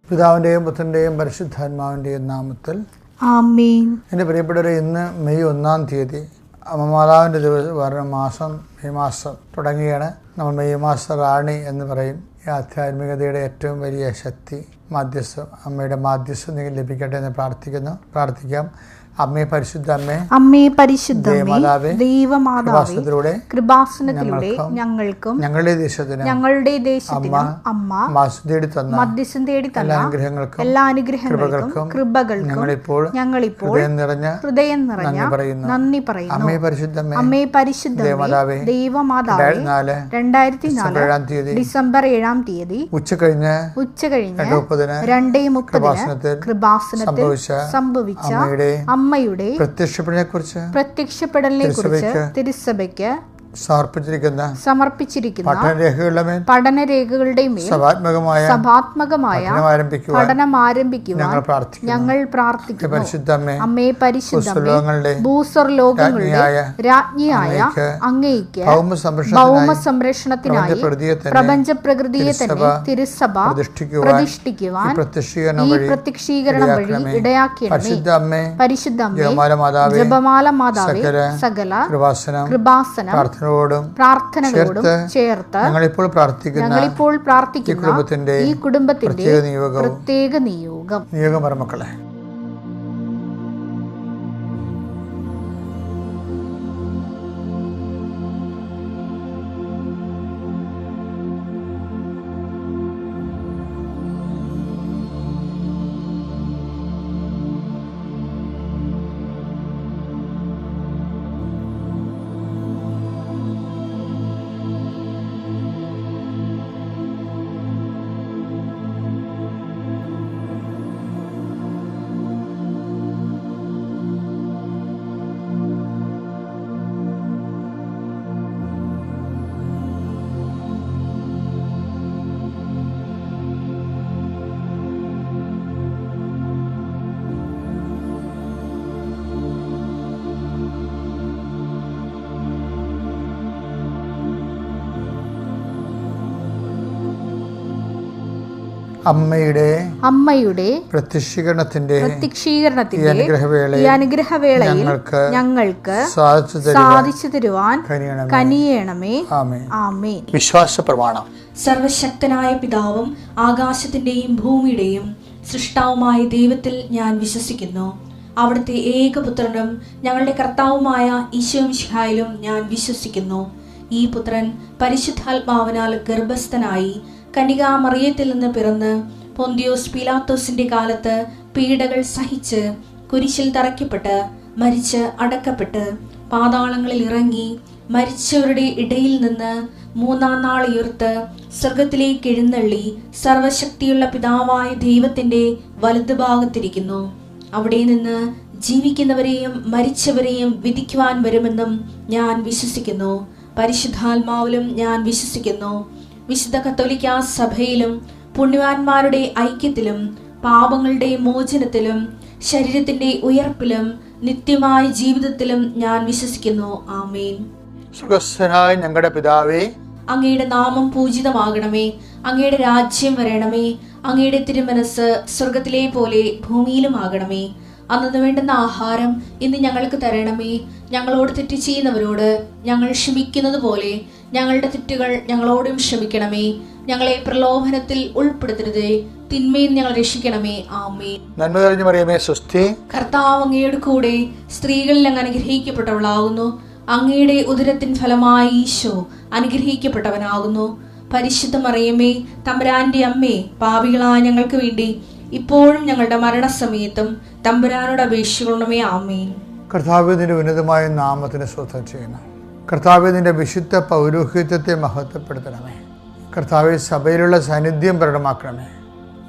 പിതാവിൻ്റെയും പുത്രൻ്റെയും പരിശുദ്ധാത്മാവിൻ്റെയും നാമത്തിൽ ആമേൻ. എൻ്റെ പ്രിയപ്പെട്ടവരെ, ഇന്ന് മെയ് 1 തീയതി മാതാവിൻ്റെ മാസം മെയ് മാസം തുടങ്ങിയാണ്. നമ്മൾ മെയ് മാസ റാണി എന്ന് പറയും. ഈ ആധ്യാത്മികതയുടെ ഏറ്റവും വലിയ ശക്തി മാധ്യസ്ഥം, അമ്മയുടെ മാധ്യസ്ഥം നിങ്ങൾക്ക് ലഭിക്കട്ടെ എന്ന് പ്രാർത്ഥിക്കാം. അമ്മേ പരിശുദ്ധ അമ്മേ, അമ്മേ പരിശുദ്ധ ദൈവമാതാവേ, കൃപാസനത്തിലൂടെ ഞങ്ങൾക്കും ഞങ്ങളുടെ ദേശത്തിനും അമ്മ മധ്യസ്ഥം തേടി തന്ന എല്ലാ അനുഗ്രഹങ്ങൾക്കും കൃപകൾക്കും ഞങ്ങളിപ്പോൾ ഹൃദയം നിറഞ്ഞ നന്ദി പറയുന്നു. അമ്മേ പരിശുദ്ധ ദൈവമാതാവേ, 2004 ഡിസംബർ 7 തീയതി ഉച്ചകഴിഞ്ഞ് 2:30 കൃപാസനത്തിൽ സംഭവിച്ച അമ്മയുടെ പ്രത്യക്ഷപ്പെടലിനെ കുറിച്ച് തിരുസഭയ്ക്ക് സമർപ്പിച്ചിരിക്കുന്ന പഠനരേഖകളുടെ മേൽ സഭാത്മകമായ പഠനം ആരംഭിക്കുവാൻ ഞങ്ങൾ പ്രാർത്ഥിക്കുന്നു. അമ്മേ പരിശുദ്ധമേ, ഭൂസ്വർലോകങ്ങളുടെ രാജ്ഞിയായ അങ്ങേയ്ക്ക് ഭൗമ സംരക്ഷണത്തിനായി പ്രപഞ്ച പ്രകൃതിയെ തന്നെ തിരുസഭ പ്രതിഷ്ഠിക്കുവാൻ ഈ പ്രത്യക്ഷീകരണം വഴി ഇടയാക്കിയണമേ. പരിശുദ്ധമേ, ജപമാല മാതാവേ, സകല കൃപാസനം പ്രാർത്ഥനകളോടും ചേർത്ത് ഞങ്ങളിപ്പോൾ പ്രാർത്ഥിക്കുന്ന ഈ കുടുംബത്തിന്റെ പ്രത്യേക നിയോഗം മക്കളെ. അമ്മയുടെ പ്രത്യക്ഷീകരണത്തിന്റെ അനുഗ്രഹവേളയിൽ ഞങ്ങൾക്ക് സാധിച്ചു തരുവാൻ കനിയണമേ. ആമേൻ. വിശ്വാസ പ്രമാണം. സർവശക്തനായ പിതാവും ആകാശത്തിന്റെയും ഭൂമിയുടെയും സൃഷ്ടാവുമായ ദൈവത്തിൽ ഞാൻ വിശ്വസിക്കുന്നു. അവിടുത്തെ ഏകപുത്രനും ഞങ്ങളുടെ കർത്താവുമായ ഈശോമിശിഹായിലും ഞാൻ വിശ്വസിക്കുന്നു. ഈ പുത്രൻ പരിശുദ്ധാത്മാവിനാൽ ഗർഭസ്ഥനായി കന്യകാമറിയത്തിൽ നിന്ന് പിറന്ന് പൊന്തിയോസ് പീലാത്തോസിന്റെ കാലത്ത് പീഡകൾ സഹിച്ച് കുരിശിൽ തറയ്ക്കപ്പെട്ട് മരിച്ച് അടക്കപ്പെട്ട് പാതാളങ്ങളിൽ ഇറങ്ങി മരിച്ചവരുടെ ഇടയിൽ നിന്ന് 3-ാം നാൾ ഉയർത്ത് സ്വർഗത്തിലേക്ക് എഴുന്നള്ളി സർവശക്തിയുള്ള പിതാവായ ദൈവത്തിന്റെ വലതുഭാഗത്തിരിക്കുന്നു. അവിടെ നിന്ന് ജീവിക്കുന്നവരെയും മരിച്ചവരെയും വിധിക്കുവാൻ വരുമെന്നും ഞാൻ വിശ്വസിക്കുന്നു. പരിശുദ്ധാത്മാവിലും ഞാൻ വിശ്വസിക്കുന്നു. വിശുദ്ധ കത്തോലിക്കാ സഭയിലും പുണ്യവാന്മാരുടെ ഐക്യത്തിലും പാപങ്ങളുടെ മോചനത്തിലും ശരീരത്തിന്റെ ഉയർപ്പിലും നിത്യമായ ജീവിതത്തിലും ഞാൻ വിശ്വസിക്കുന്നു. ആമേൻ. സ്വർഗ്ഗസ്ഥനായ ഞങ്ങളുടെ പിതാവേ, അങ്ങയുടെ നാമം പൂജിതമാകണമേ. അങ്ങയുടെ രാജ്യം വരണമേ. അങ്ങയുടെ തിരുമനസ് സ്വർഗത്തിലെ പോലെ ഭൂമിയിലും ആകണമേ. അന്നു വേണ്ടുന്ന ആഹാരം ഇന്ന് ഞങ്ങൾക്ക് തരണമേ. ഞങ്ങളോട് തെറ്റ് ചെയ്യുന്നവരോട് ഞങ്ങൾ ക്ഷമിക്കുന്നത് പോലെ ഞങ്ങളുടെ തെറ്റുകൾ ഞങ്ങളോടും ക്ഷമിക്കണമേ. ഞങ്ങളെ പ്രലോഭനത്തിൽ ഉൾപ്പെടുത്തരുതേ, തിന്മയിൽ ഞങ്ങൾ രക്ഷിക്കണമേ. ആമേൻ. നന്മ നിറഞ്ഞ മറിയമേ, സ്വസ്തി. കർത്താവ് അങ്ങയുടെ കൂടെ സ്ത്രീകളിൽ അങ്ങ് അനുഗ്രഹിക്കപ്പെട്ടവളാകുന്നു. അങ്ങയുടെ ഉദരത്തിൻ ഫലമായി ഈശോ അനുഗ്രഹിക്കപ്പെട്ടവനാകുന്നു. പരിശുദ്ധ മറിയമേ, തമ്പുരാന്റെ അമ്മേ, പാപികളായ ഞങ്ങൾക്ക് വേണ്ടി ഇപ്പോഴും ഞങ്ങളുടെ മരണസമയത്തും തമ്പുരാനോട് അപേക്ഷിക്കണമേ. ആമേൻ. കർത്താവേ, നിന്റെ ഉന്നതമായ നാമത്തിന് സ്തോത്രം ചെയ്യുന്നു. കർത്താവേ, നിന്റെ വിശുദ്ധ പൗരോഹിത്യത്തെ മഹത്വപ്പെടുത്തണമേ. കർത്താവേ, സഭയിലുള്ള സാന്നിധ്യം പ്രകടമാക്കണമേ.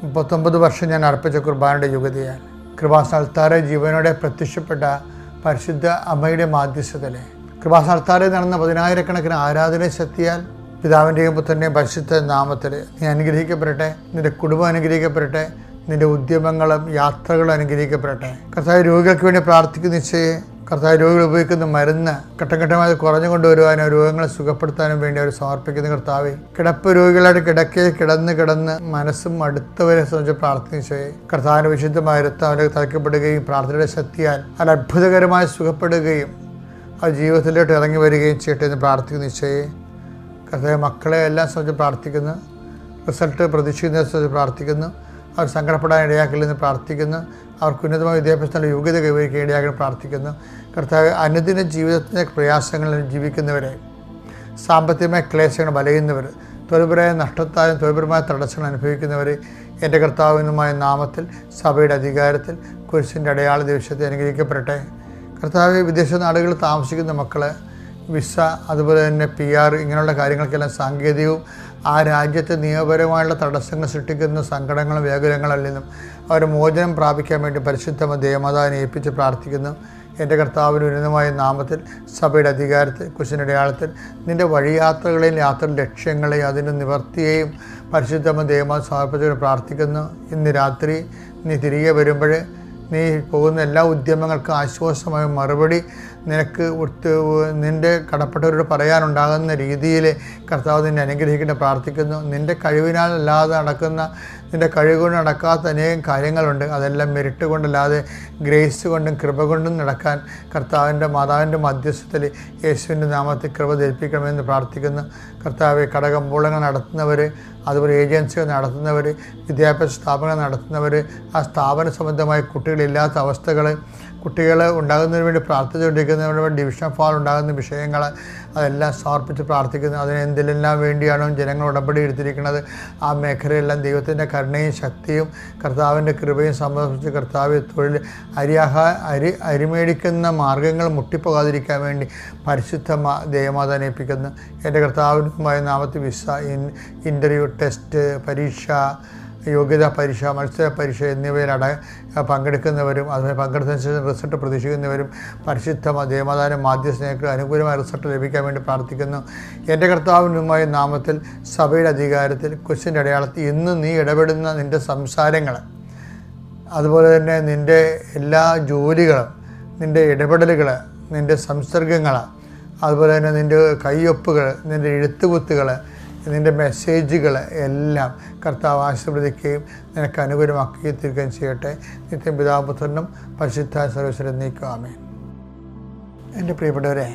39 വർഷം ഞാൻ അർപ്പിച്ച കുർബാനയുടെ യുഗതിയാൽ കൃപാസ്ഥാനത്താറെ ജീവനോടെ പ്രത്യക്ഷപ്പെട്ട പരിശുദ്ധ അമ്മയുടെ മാധ്യസ്ഥതയിലെ കൃപാസ്ഥാനത്താറെ നടന്ന 10,000-കണക്കിന് ആരാധന ശക്തിയാൽ പിതാവിൻ്റെയും പുത്രൻ്റെയും പരിശുദ്ധ നാമത്തിൽ നീ അനുഗ്രഹിക്കപ്പെടട്ടെ. നിന്റെ കുടുംബം അനുഗ്രഹിക്കപ്പെടട്ടെ. നിന്റെ ഉദ്യമങ്ങളും യാത്രകളും അനുഗ്രഹിക്കപ്പെടട്ടെ. കർത്താവ്, രോഗികൾക്ക് വേണ്ടി പ്രാർത്ഥിക്കുന്ന നിശ്ചയെ കർത്താവ് രോഗികൾ ഉപയോഗിക്കുന്ന മരുന്ന് ഘട്ടം ഘട്ടമായി കുറഞ്ഞു കൊണ്ടുവരുവാനും രോഗങ്ങളെ സുഖപ്പെടുത്താനും വേണ്ടി അവർ സമർപ്പിക്കുന്ന കർത്താവെ, കിടപ്പ് രോഗികളായിട്ട് കിടക്കയിൽ കിടന്ന് മനസ്സും അടുത്തവരെ സംബന്ധിച്ച് പ്രാർത്ഥിച്ചേ. കർത്താവിൻ്റെ വിശുദ്ധമായ രക്തം അവരെ തളിക്കപ്പെടുകയും പ്രാർത്ഥനയുടെ ശക്തിയാൽ അത് അത്ഭുതകരമായി സുഖപ്പെടുകയും ആ ജീവിതത്തിലോട്ട് ഇറങ്ങി വരികയും ചെയ്യട്ടെ എന്ന് പ്രാർത്ഥിക്കുന്ന നിശ്ചയെ. കർത്താവ് മക്കളെ എല്ലാം സംബന്ധിച്ച് പ്രാർത്ഥിക്കുന്നു, റിസൾട്ട് പ്രതീക്ഷിക്കുന്നതിനെ സംബന്ധിച്ച് പ്രാർത്ഥിക്കുന്നു, അവർ സങ്കടപ്പെടാൻ ഇടയാക്കില്ലെന്ന് പ്രാർത്ഥിക്കുന്നു, അവർക്ക് ഉന്നതമായ വിദ്യാഭ്യാസത്തിനുള്ള യോഗ്യത കൈവരിക്കാൻ ഇടയാക്കാൻ പ്രാർത്ഥിക്കുന്നു. കർത്താവ് അനുദിന ജീവിതത്തിൻ്റെ പ്രയാസങ്ങളിൽ ജീവിക്കുന്നവരെ, സാമ്പത്തികമായ ക്ലേശങ്ങൾ വലയുന്നവർ, തൊഴിൽപരമായ നഷ്ടത്താലും തൊഴിൽപരമായ തടസ്സങ്ങൾ അനുഭവിക്കുന്നവർ എൻ്റെ കർത്താവിനുമായ നാമത്തിൽ സഭയുടെ അധികാരത്തിൽ കുരിശിൻ്റെ അടയാള ദിവസത്തെ അനുഗ്രഹിക്കപ്പെടട്ടെ. കർത്താവ് വിദേശ നാടുകളിൽ താമസിക്കുന്ന മക്കൾ, വിസ, അതുപോലെ തന്നെ PR ഇങ്ങനെയുള്ള കാര്യങ്ങൾക്കെല്ലാം സാങ്കേതികവും ആ രാജ്യത്തെ നിയമപരമായുള്ള തടസ്സങ്ങൾ സൃഷ്ടിക്കുന്ന സങ്കടങ്ങളും വ്യാകുലങ്ങളിൽ നിന്നും അവർ മോചനം പ്രാപിക്കാൻ വേണ്ടി പരിശുദ്ധ ദേവമാതാവിനെ ഏൽപ്പിച്ച് പ്രാർത്ഥിക്കുന്നു. എൻ്റെ കർത്താവിന് ഉന്നതമായ നാമത്തിൽ സഭയുടെ അധികാരത്തിൽ കുരിശിൻ്റെ അടയാളത്തിൽ നിൻ്റെ വഴിയാത്രകളെയും യാത്ര ലക്ഷ്യങ്ങളെയും അതിൻ്റെ നിവർത്തിയെയും പരിശുദ്ധ ദേവമാത സമർപ്പിച്ചുകൊണ്ട് പ്രാർത്ഥിക്കുന്നു. ഇന്ന് രാത്രി നീ തിരികെ വരുമ്പോൾ നീ പോകുന്ന എല്ലാ ഉദ്യമങ്ങൾക്കും ആശ്വാസമായ മറുപടി നിനക്ക് നിൻ്റെ കടപ്പെട്ടവരോട് പറയാനുണ്ടാകുന്ന രീതിയിൽ കർത്താവ് നിന്നെ അനുഗ്രഹിക്കേണ്ട പ്രാർത്ഥിക്കുന്നു. നിൻ്റെ കഴിവിനാൽ അല്ലാതെ നടക്കുന്ന, നിൻ്റെ കഴിവ് കൊണ്ട് നടക്കാത്ത അനേകം കാര്യങ്ങളുണ്ട്. അതെല്ലാം മെരിട്ട് കൊണ്ടല്ലാതെ ഗ്രേസ് കൊണ്ടും കൃപ കൊണ്ടും നടക്കാൻ കർത്താവിൻ്റെ മാതാവിൻ്റെ മധ്യസ്ഥത്തിൽ യേശുവിൻ്റെ നാമത്തിൽ കൃപ ധരിപ്പിക്കണമെന്ന് പ്രാർത്ഥിക്കുന്നു. കർത്താവ് കടകമ്പോളങ്ങൾ നടത്തുന്നവർ, അതുപോലെ ഏജൻസികൾ നടത്തുന്നവർ, വിദ്യാഭ്യാസ സ്ഥാപനങ്ങൾ നടത്തുന്നവർ, ആ സ്ഥാപന സംബന്ധമായ കുട്ടികളില്ലാത്ത അവസ്ഥകൾ, കുട്ടികൾ ഉണ്ടാകുന്നതിന് വേണ്ടി പ്രാർത്ഥിച്ചുകൊണ്ടിരിക്കുന്നതിന് വേണ്ടി ഡിവിഷൻ ഫാൾ ഉണ്ടാകുന്ന വിഷയങ്ങൾ അതെല്ലാം സമർപ്പിച്ച് പ്രാർത്ഥിക്കുന്നു. അതിന് എന്തിലെല്ലാം വേണ്ടിയാണോ ജനങ്ങൾ ഉടമ്പടി എടുത്തിരിക്കുന്നത് ആ മേഖലയെല്ലാം ദൈവത്തിൻ്റെ കരുണയും ശക്തിയും കർത്താവിൻ്റെ കൃപയും സമർപ്പിച്ച് കർത്താവ് തൊഴിൽ അരിമേടിക്കുന്ന മാർഗങ്ങൾ മുട്ടിപ്പോകാതിരിക്കാൻ വേണ്ടി പരിശുദ്ധ ദേവമാതാവിനെ ഏൽപ്പിക്കുന്നു. എൻ്റെ കർത്താവിനുമായ നാമത്തിൽ വിസ, ഇൻ്റർവ്യൂ, ടെസ്റ്റ്, പരീക്ഷ, യോഗ്യതാ പരീക്ഷ, മത്സര പരീക്ഷ എന്നിവയിൽ പങ്കെടുക്കുന്നവരും അതുപോലെ പങ്കെടുത്തതിന് ശേഷം റിസൾട്ട് പ്രതീക്ഷിക്കുന്നവരും പരിശുദ്ധ ദേവമാതാവിൻ്റെ മാധ്യസ്ഥനേക്ക് അനുകൂലമായ റിസൾട്ട് ലഭിക്കാൻ വേണ്ടി പ്രാർത്ഥിക്കുന്നു. എൻ്റെ കർത്താവിനുമായ നാമത്തിൽ സഭയുടെ അധികാരത്തിൽ കുരിശിൻ്റെ അടയാളത്തിൽ ഇന്ന് നീ ഇടപെടുന്ന നിൻ്റെ സംസാരങ്ങൾ, അതുപോലെ തന്നെ നിൻ്റെ എല്ലാ ജോലികളും, നിൻ്റെ ഇടപെടലുകൾ, നിൻ്റെ സംസർഗങ്ങൾ, അതുപോലെ തന്നെ നിൻ്റെ കയ്യൊപ്പുകൾ, നിൻ്റെ എഴുത്തുകുത്തുകൾ, നിൻ്റെ മെസ്സേജുകൾ എല്ലാം കർത്താവ് ആശീർവദിക്കുകയും നിനക്ക് അനുകൂലമാക്കി തീർക്കുകയും ചെയ്യട്ടെ. നിത്യം പിതാപുത്രനും പരിശുദ്ധ സർവ്വീശ്വരൻ നീക്കുക. ആമേൻ. എൻ്റെ പ്രിയപ്പെട്ടവരെ,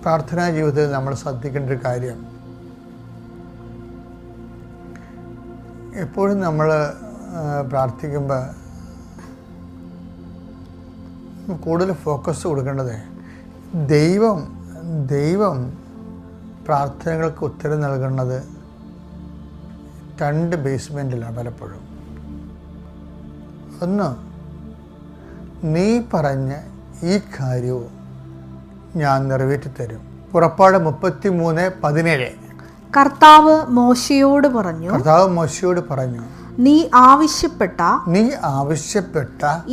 പ്രാർത്ഥനാ ജീവിതത്തിൽ നമ്മൾ ശ്രദ്ധിക്കേണ്ട ഒരു കാര്യം, എപ്പോഴും നമ്മൾ പ്രാർത്ഥിക്കുമ്പോൾ കൂടുതൽ ഫോക്കസ് കൊടുക്കേണ്ടത് ദൈവം പ്രാർത്ഥനകൾക്ക് ഉത്തരം നൽകുന്നത് 2 ബേസ്മെൻറ്റിലാണ് പലപ്പോഴും. ഒന്ന്, നീ പറഞ്ഞ ഈ കാര്യവും ഞാൻ നിറവേറ്റിത്തരും. പുറപ്പാട് 33:17. കർത്താവ് മോശയോട് പറഞ്ഞു, നീ ആവശ്യപ്പെട്ട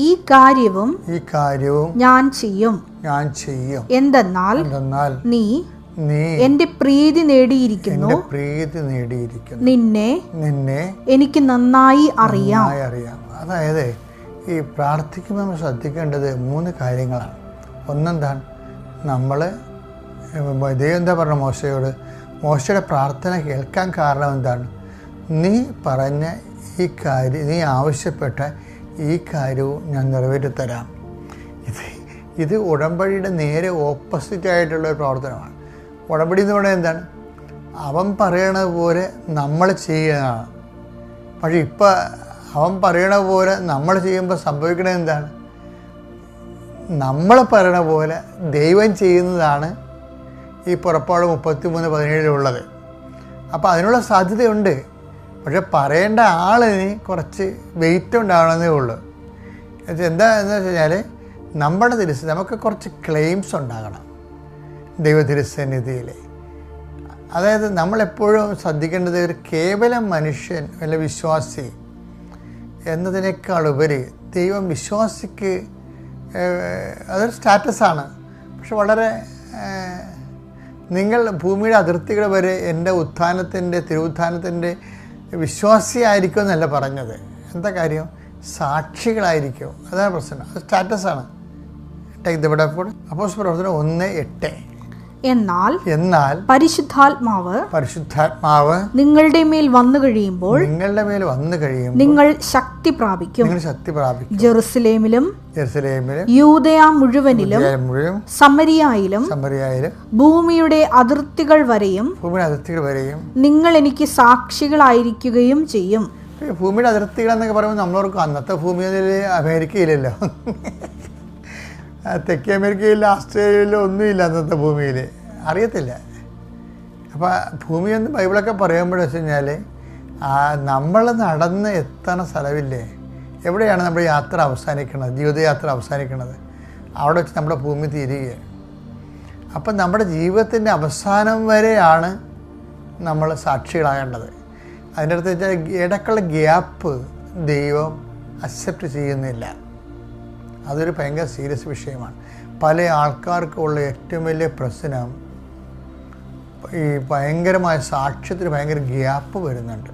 ഈ കാര്യവും ഞാൻ ചെയ്യും. എന്തെന്നാൽ നീ എന്റെ പ്രീതി നേടിയിരിക്കുന്നു. നിന്നെ എനിക്ക് നന്നായി അറിയാം. അതായത് ഈ പ്രാർത്ഥിക്കുമ്പോൾ നമ്മൾ ശ്രദ്ധിക്കേണ്ടത് 3 കാര്യങ്ങളാണ്. ഒന്നെന്താണ്, നമ്മൾ ദൈവം എന്താ പറഞ്ഞ മോശയുടെ പ്രാർത്ഥന കേൾക്കാൻ കാരണം എന്താണ്? നീ പറഞ്ഞ ഈ കാര്യം, നീ ആവശ്യപ്പെട്ട ഈ കാര്യവും ഞാൻ നിറവേറ്റിത്തരാം. ഇത് ഉടമ്പടിയുടെ നേരെ ഓപ്പോസിറ്റായിട്ടുള്ളൊരു പ്രവർത്തനമാണ്. ഉടമ്പടി എന്ന് പറയുന്നത് എന്താണ്? അവൻ പറയണ പോലെ നമ്മൾ ചെയ്യുന്നതാണ്. പക്ഷെ ഇപ്പം അവൻ പറയണ പോലെ നമ്മൾ ചെയ്യുമ്പോൾ സംഭവിക്കണത് എന്താണ്? നമ്മൾ പറയണ പോലെ ദൈവം ചെയ്യുന്നതാണ് ഈ പുറപ്പാട് 33:17 അപ്പോൾ അതിനുള്ള സാധ്യതയുണ്ട്. പക്ഷെ പറയേണ്ട ആളിന് കുറച്ച് വെയിറ്റ് ഉണ്ടാവണമെന്നേ ഉള്ളൂ. എന്താണെന്ന് വെച്ച് കഴിഞ്ഞാൽ നമ്മുടെ നമുക്ക് കുറച്ച് ക്ലെയിംസ് ഉണ്ടാകണം ദൈവ തിരുസന്നിധിയിൽ. അതായത് നമ്മളെപ്പോഴും ശ്രദ്ധിക്കേണ്ടത് ഒരു കേവലം മനുഷ്യൻ അല്ല വിശ്വാസി എന്നതിനേക്കാളുപരി ദൈവം വിശ്വാസിക്ക് അതൊരു സ്റ്റാറ്റസാണ്. പക്ഷെ വളരെ നിങ്ങൾ ഭൂമിയുടെ അതിർത്തികൾ വരെ എൻ്റെ തിരുവുത്ഥാനത്തിൻ്റെ വിശ്വാസിയായിരിക്കും എന്നല്ല പറഞ്ഞത്. എന്താ കാര്യം? സാക്ഷികളായിരിക്കും. അതാണ് പ്രശ്നം. അത് സ്റ്റാറ്റസാണ്. Take the word of God. അപ്പോസ്തല പ്രവർത്തനം 1:8. എന്നാൽ പരിശുദ്ധാത്മാവ് നിങ്ങളുടെ മേൽ വന്നു കഴിയുമ്പോൾ നിങ്ങൾ ശക്തി പ്രാപിക്കും. ജെറുസലേമിലും യൂദയ മുഴുവനിലും സമരിയായിലും ഭൂമിയുടെ അതിർത്തികൾ വരെയും നിങ്ങൾ എനിക്ക് സാക്ഷികളായിരിക്കുകയും ചെയ്യും. ഭൂമിയുടെ അതിർത്തികൾ എന്നൊക്കെ പറയുമ്പോൾ നമ്മളോർക്കും അന്നത്തെ ഭൂമിയിൽ അമേരിക്കയിലല്ലോ, തെക്കേ അമേരിക്കയിൽ, ആസ്ട്രേലിയയിലോ ഒന്നുമില്ല അന്നത്തെ ഭൂമിയിൽ, അറിയത്തില്ല. അപ്പോൾ ഭൂമിയെന്ന് ബൈബിളൊക്കെ പറയുമ്പോൾ വെച്ച് കഴിഞ്ഞാൽ നമ്മൾ നടന്ന് എത്തണ സ്ഥലമില്ലേ, എവിടെയാണ് നമ്മുടെ യാത്ര അവസാനിക്കുന്നത്, ജീവിതയാത്ര അവസാനിക്കുന്നത്, അവിടെ വെച്ച് നമ്മുടെ ഭൂമി തീരുകയാണ്. അപ്പം നമ്മുടെ ജീവിതത്തിൻ്റെ അവസാനം വരെയാണ് നമ്മൾ സാക്ഷികളാകേണ്ടത്. അതിൻ്റെ അടുത്ത് വെച്ചാൽ ഇടയ്ക്കുള്ള ഗ്യാപ്പ് ദൈവം അക്സെപ്റ്റ് ചെയ്യുന്നില്ല. അതൊരു ഭയങ്കര സീരിയസ് വിഷയമാണ്. പല ആൾക്കാർക്കുള്ള ഏറ്റവും വലിയ പ്രശ്നം ഈ ഭയങ്കരമായ സാക്ഷ്യത്തിന് ഭയങ്കര ഗ്യാപ്പ് വരുന്നുണ്ട്.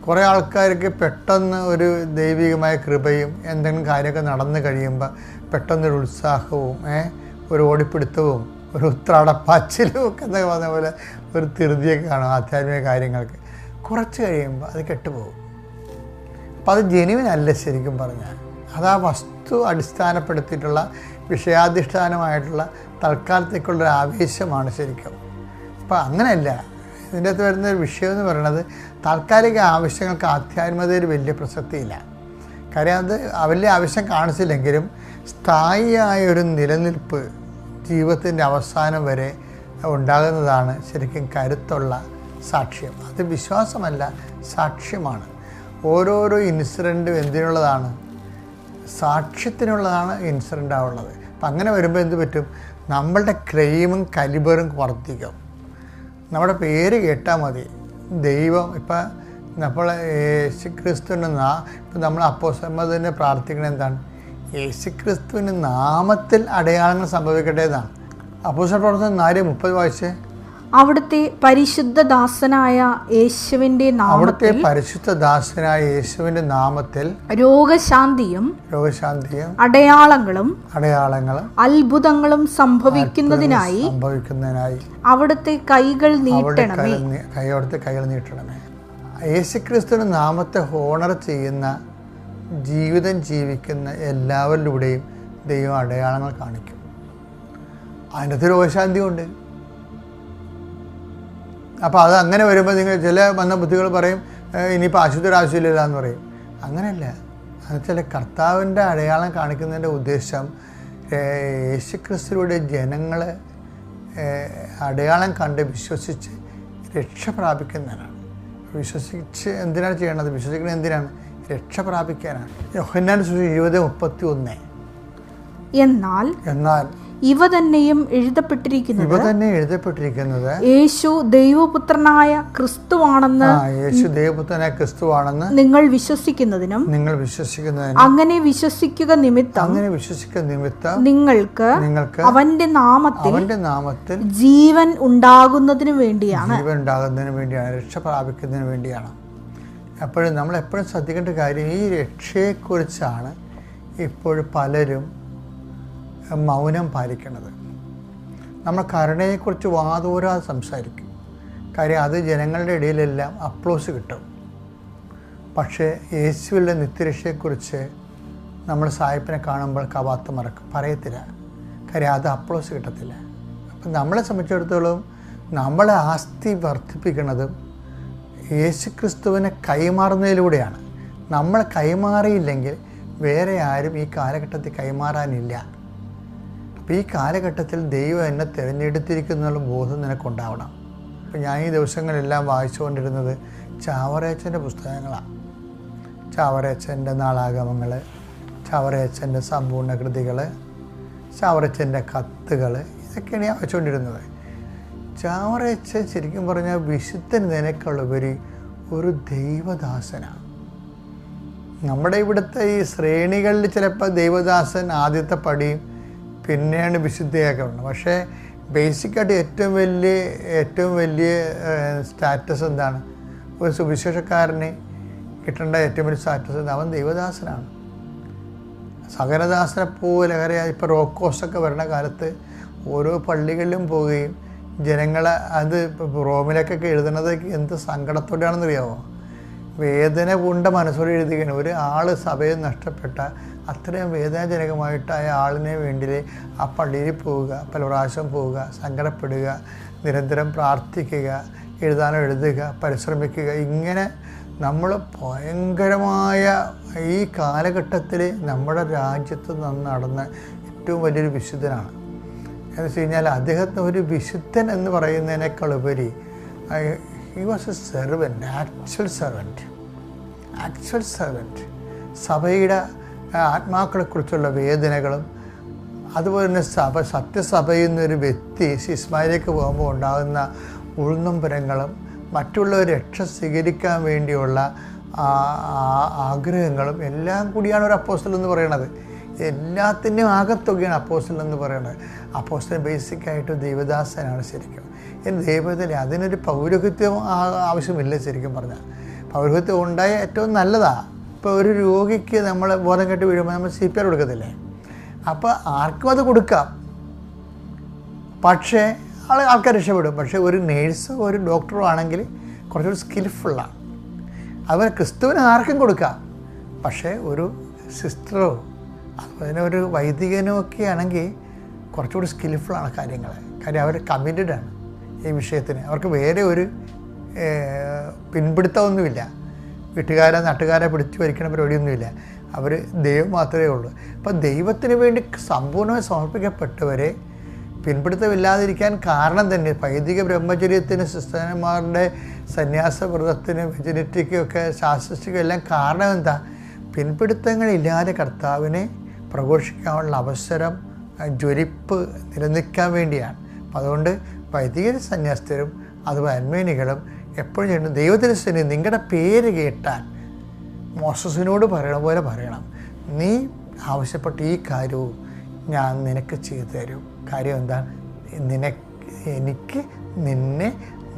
കുറേ ആൾക്കാർക്ക് പെട്ടെന്ന് ഒരു ദൈവികമായ കൃപയും എന്തെങ്കിലും കാര്യമൊക്കെ നടന്നു കഴിയുമ്പോൾ പെട്ടെന്നൊരു ഉത്സാഹവും ഒരു ഓടിപ്പിടുത്തവും ഒരു ഉത്രാടപ്പാച്ചിലും ഒക്കെ എന്നൊക്കെ പറഞ്ഞ പോലെ ഒരു ധൃതിയൊക്കെ കാണും ആധ്യാത്മിക കാര്യങ്ങൾക്ക്. കുറച്ച് കഴിയുമ്പോൾ അത് കെട്ടുപോകും. അപ്പോൾ അത് ജെനുവിനല്ല ശരിക്കും പറഞ്ഞാൽ. അത് ആ വസ്തു അടിസ്ഥാനപ്പെടുത്തിയിട്ടുള്ള വിഷയാധിഷ്ഠാനമായിട്ടുള്ള തൽക്കാലത്തേക്കുള്ളൊരു ആവേശമാണ് ശരിക്കും. അപ്പോൾ അങ്ങനെയല്ല. ഇതിൻ്റെ അകത്ത് വരുന്നൊരു വിഷയം എന്ന് പറയുന്നത് താൽക്കാലിക ആവശ്യങ്ങൾക്ക് ആധ്യാത്മികതയിൽ വലിയ പ്രസക്തിയില്ല. കാര്യം അത് വലിയ ആവശ്യം കാണിച്ചില്ലെങ്കിലും സ്ഥായിയായ ഒരു നിലനിൽപ്പ് ജീവിതത്തിൻ്റെ അവസാനം വരെ ഉണ്ടാകുന്നതാണ് ശരിക്കും കരുത്തുള്ള സാക്ഷ്യം. അത് വിശ്വാസമല്ല, സാക്ഷ്യമാണ്. ഓരോരോ ഇൻസിഡൻറ്റും എന്തിനുള്ളതാണ്? സാക്ഷ്യത്തിനുള്ളതാണ് ഇൻസിഡൻ്റ് ആവുള്ളത്. അപ്പം അങ്ങനെ വരുമ്പോൾ എന്ത് പറ്റും? നമ്മളുടെ ക്ലെയിമും കലിബറും വർദ്ധിക്കും. നമ്മുടെ പേര് കേട്ടാൽ മതി. ദൈവം ഇപ്പം നമ്മൾ യേശുക്രിസ്തുവിൻ്റെ ഇപ്പം നമ്മൾ അപ്പോസ്തലന്മാർ പ്രാർത്ഥിക്കുന്നത് എന്താണ്? യേശുക്രിസ്തുവിൻ്റെ നാമത്തിൽ അടയാളങ്ങൾ സംഭവിക്കട്ടെ എന്നാണ്. അപ്പോസ്തല പ്രവർത്തനം 4:30 വായിച്ചേ. അവിടുത്തെ പരിശുദ്ധദാസനായ യേശുവിന്റെ നാമത്തിൽ രോഗശാന്തിയും അടയാളങ്ങളും അത്ഭുതങ്ങളും സംഭവിക്കുന്നതിനായി അവിടുത്തെ കൈകൾ നീട്ടണമേ. യേശുക്രിസ്തുവിന്റെ നാമത്തെ ഹോണർ ചെയ്യുന്ന ജീവിതം ജീവിക്കുന്ന എല്ലാവരിലൂടെയും ദൈവം അടയാളങ്ങൾ കാണിക്കും. അതിനകത്ത് രോഗശാന്തി ഉണ്ട്. അപ്പോൾ അത് അങ്ങനെ വരുമ്പോൾ നിങ്ങൾ ചില വന്ന ബുദ്ധികൾ പറയും ഇനിയിപ്പോൾ ആശുപത്രി ആവശ്യമില്ല എന്ന് പറയും. അങ്ങനെയല്ല. എന്നുവെച്ചാൽ കർത്താവിൻ്റെ അടയാളം കാണിക്കുന്നതിൻ്റെ ഉദ്ദേശം യേശുക്രിസ്തുവിലൂടെ ജനങ്ങൾ അടയാളം കണ്ട് വിശ്വസിച്ച് രക്ഷ പ്രാപിക്കുന്നതിനാണ്. വിശ്വസിച്ച് എന്തിനാണ് ചെയ്യേണ്ടത്? വിശ്വസിക്കുന്നത് എന്തിനാണ്? രക്ഷ പ്രാപിക്കാനാണ്. യോഹന്നാന്റെ സുവിശേഷം 20:31. എന്നാൽ ഇവ തന്നെയും എഴുതപ്പെട്ടിരിക്കുന്നത് യേശു ദൈവപുത്രനായ ക്രിസ്തുവാണെന്ന് നിങ്ങൾ വിശ്വസിക്കുന്നതിനും അങ്ങനെ വിശ്വസിക്കുക നിമിത്തം നിങ്ങൾക്ക് അവന്റെ നാമത്തിൽ ജീവൻ ഉണ്ടാകുന്നതിന് വേണ്ടിയാണ്. രക്ഷ പ്രാപിക്കുന്നതിന് വേണ്ടിയാണ്. അപ്പോഴും നമ്മൾ എപ്പോഴും ശ്രദ്ധിക്കേണ്ട കാര്യം ഈ രക്ഷയെക്കുറിച്ചാണ് ഇപ്പോഴും പലരും മൗനം പാലിക്കുന്നത്. നമ്മൾ കരുണയെക്കുറിച്ച് വാതോരാതെ സംസാരിക്കും. കാര്യം അത് ജനങ്ങളുടെ ഇടയിലെല്ലാം അപ്ലോസ് കിട്ടും. പക്ഷേ യേശുവിൻ്റെ നിത്യരക്ഷയെക്കുറിച്ച് നമ്മൾ സായിപ്പിനെ കാണുമ്പോൾ കവാത്ത് മറക്കും, പറയത്തില്ല. കാര്യം അത് അപ്ലോസ് കിട്ടത്തില്ല. അപ്പം നമ്മളെ സംബന്ധിച്ചിടത്തോളം നമ്മളെ ആസ്തി വർദ്ധിപ്പിക്കുന്നതും യേശുക്രിസ്തുവിനെ കൈമാറുന്നതിലൂടെയാണ്. നമ്മൾ കൈമാറിയില്ലെങ്കിൽ വേറെ ആരും ഈ കാലഘട്ടത്തിൽ കൈമാറാനില്ല. അപ്പോൾ ഈ കാലഘട്ടത്തിൽ ദൈവം എന്നെ തിരഞ്ഞെടുത്തിരിക്കുന്നുള്ള ബോധം നിനക്കുണ്ടാവണം. അപ്പോൾ ഞാൻ ഈ ദിവസങ്ങളെല്ലാം വായിച്ചുകൊണ്ടിരുന്നത് ചാവറയച്ചൻ്റെ പുസ്തകങ്ങളാണ്. ചാവറയച്ചൻ്റെ നാളാഗമങ്ങൾ, ചാവറയച്ചൻ്റെ സമ്പൂർണ്ണ കൃതികൾ, ചാവറയച്ചൻ്റെ കത്തുകൾ, ഇതൊക്കെയാണ് ഞാൻ വായിച്ചുകൊണ്ടിരുന്നത്. ചാവറയച്ചൻ ശരിക്കും പറഞ്ഞാൽ വിശുദ്ധൻ നിനക്കുള്ളവരി ഒരു ദൈവദാസനാണ്. നമ്മുടെ ഇവിടുത്തെ ഈ ശ്രേണികളിൽ ചിലപ്പോൾ ദൈവദാസൻ ആദ്യത്തെ പടിയും പിന്നെയാണ് വിശുദ്ധയൊക്കെ ഉണ്ട്. പക്ഷേ ബേസിക്കായിട്ട് ഏറ്റവും വലിയ സ്റ്റാറ്റസ് എന്താണ്? ഒരു സുവിശേഷക്കാരന് കിട്ടേണ്ട ഏറ്റവും വലിയ സ്റ്റാറ്റസ് അവൻ ദൈവദാസനാണ്. സകലദാസനെ പോലെ ഇപ്പോൾ റോക്കോസൊക്കെ വരുന്ന കാലത്ത് ഓരോ പള്ളികളിലും പോവുകയും ജനങ്ങളെ അത് റോമിലേക്കൊക്കെ എഴുതുന്നത് എന്ത് സങ്കടത്തോടെയാണെന്നറിയാമോ? വേദന കൊണ്ട മനസ്സോടെ എഴുതുകയാണ്. ഒരു ആൾ സഭയിൽ നഷ്ടപ്പെട്ട അത്രയും വേദനാജനകമായിട്ട് ആ ആളിനെ വേണ്ടി ആ പള്ളിയിൽ പോവുക, പല പ്രാവശ്യം പോവുക, സങ്കടപ്പെടുക, നിരന്തരം പ്രാർത്ഥിക്കുക, എഴുതുക, പരിശ്രമിക്കുക. ഇങ്ങനെ നമ്മൾ ഭയങ്കരമായ ഈ കാലഘട്ടത്തിൽ നമ്മുടെ രാജ്യത്ത് നടന്ന ഏറ്റവും വലിയൊരു വിശുദ്ധനാണ്. എന്ന് വെച്ച് കഴിഞ്ഞാൽ അദ്ദേഹത്തിന് ഒരു വിശുദ്ധൻ എന്ന് പറയുന്നതിനേക്കാൾ ഉപരി he was A servant, actual servant. സഭയുടെ ആത്മാക്കളെക്കുറിച്ചുള്ള വേദനകളും അതുപോലെ തന്നെ സത്യസഭയിൽ നിന്നൊരു വ്യക്തി ശിസ്മയിലേക്ക് പോകുമ്പോൾ ഉണ്ടാകുന്ന ഉൾനൊമ്പരങ്ങളും മറ്റുള്ളവർ രക്ഷ സ്വീകരിക്കാൻ വേണ്ടിയുള്ള ആഗ്രഹങ്ങളും എല്ലാം കൂടിയാണ് ഒരു അപ്പോസ്തലൻ എന്ന് പറയുന്നത്. എല്ലാത്തിൻ്റെയും ആകത്തുകയാണ് അപ്പോസ്തലൻ എന്ന് പറയുന്നത്. അപ്പോസ്തലൻ ബേസിക്കായിട്ട് ദൈവദാസനാണ് ശരിക്കും. ദൈവത്തിൽ അതിനൊരു പൗരോഹിത്യം ആവശ്യമില്ല. ശരിക്കും പറഞ്ഞാൽ പൗരോഹിത്യം ഉണ്ടായ ഏറ്റവും നല്ലതാണ്. ഇപ്പോൾ ഒരു രോഗിക്ക് നമ്മൾ ബോധം കെട്ട് വീഴുമ്പോൾ നമ്മൾ CPR കൊടുക്കത്തില്ലേ? അപ്പോൾ ആർക്കും അത് കൊടുക്കാം, പക്ഷേ ആൾക്കാർ രക്ഷപ്പെടും. പക്ഷേ ഒരു നേഴ്സോ ഒരു ഡോക്ടറോ ആണെങ്കിൽ കുറച്ചുകൂടി സ്കിൽഫുള്ളാണ്. അതുപോലെ ക്രിസ്തുവിന് ആർക്കും കൊടുക്കാം, പക്ഷേ ഒരു സിസ്റ്ററോ അതുപോലെ ഒരു വൈദികനോ ഒക്കെ ആണെങ്കിൽ കുറച്ചുകൂടി സ്കിൽഫുള്ളാണ് കാര്യങ്ങൾ. കാര്യം അവർ കമ്മിറ്റഡാണ് ഈ വിഷയത്തിന്. അവർക്ക് വേറെ ഒരു പിൻപിടുത്തമൊന്നുമില്ല. നാട്ടുകാരെ പിടിച്ചു വരിക്കണ പരിപാടിയൊന്നുമില്ല. അവർ ദൈവം മാത്രമേ ഉള്ളൂ. അപ്പം ദൈവത്തിന് വേണ്ടി സമ്പൂർണ്ണമായി സമർപ്പിക്കപ്പെട്ടവരെ പിൻപിടുത്തമില്ലാതിരിക്കാൻ കാരണം തന്നെ വൈദിക ബ്രഹ്മചര്യത്തിന്, സിസ്റ്റർമാരുടെ സന്യാസവ്രതത്തിന്, വെജിനിറ്റിക്കൊക്കെ, ശാസ്ത്രയ്ക്കും എല്ലാം കാരണം എന്താ? പിൻപിടുത്തങ്ങളില്ലാതെ കർത്താവിനെ പ്രഘോഷിക്കാനുള്ള അവസരം, ജ്വലിപ്പ് നിലനിൽക്കാൻ വേണ്ടിയാണ്. അപ്പം അതുകൊണ്ട് വൈദിക സന്യാസിതരും അതുപോലെ അന്മേനികളും എപ്പോഴും ചെയ്യണം, ദൈവത്തിന് സ്നേഹം. നിങ്ങളുടെ പേര് കേട്ടാൽ മോസസിനോട് പറയണ പോലെ പറയണം, നീ ആവശ്യപ്പെട്ട ഈ കാര്യവും ഞാൻ നിനക്ക് ചെയ്തു തരും. കാര്യം എന്താ? എനിക്ക് നിന്നെ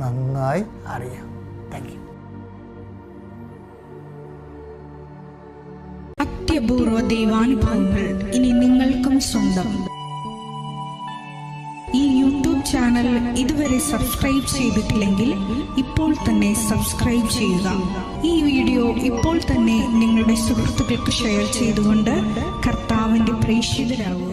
നന്നായി അറിയാം. Thank you. അത്യപൂർവ ദൈവാനുഭവങ്ങൾ ഇനി നിങ്ങൾക്കും സ്വന്തം. ഈ യൂട്യൂബ് ചാനൽ ഇതുവരെ സബ്സ്ക്രൈബ് ചെയ്തിട്ടില്ലെങ്കിൽ ഇപ്പോൾ തന്നെ സബ്സ്ക്രൈബ് ചെയ്യുക. ഈ വീഡിയോ ഇപ്പോൾ തന്നെ നിങ്ങളുടെ സുഹൃത്തുക്കൾക്ക് ഷെയർ ചെയ്തുകൊണ്ട് കർത്താവിൻ്റെ പ്രേക്ഷിതരാകുക.